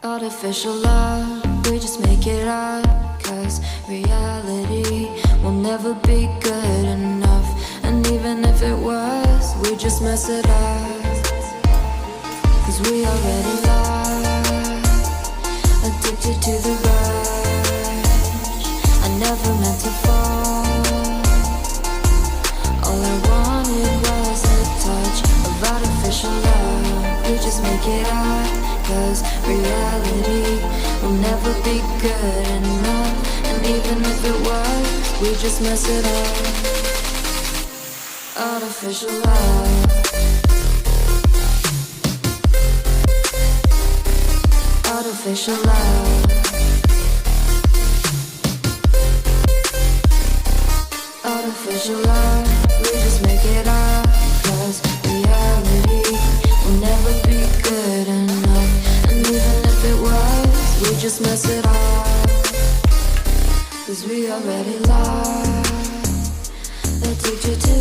Artificial love, we just make it up. Cause reality will never be good enough. And even if it was, we just mess it up. Cause we already lost, addicted to the rush. I never meant to fall. All I wanted was a touch of artificial love. We just make it up. Cause reality will never be good enough. And even if it was, we just mess it up. Artificial love. Artificial love. Artificial love. We just make it up. Cause reality will never be good enough. And even if it was, we just mess it up. Cause we already lost, addicted to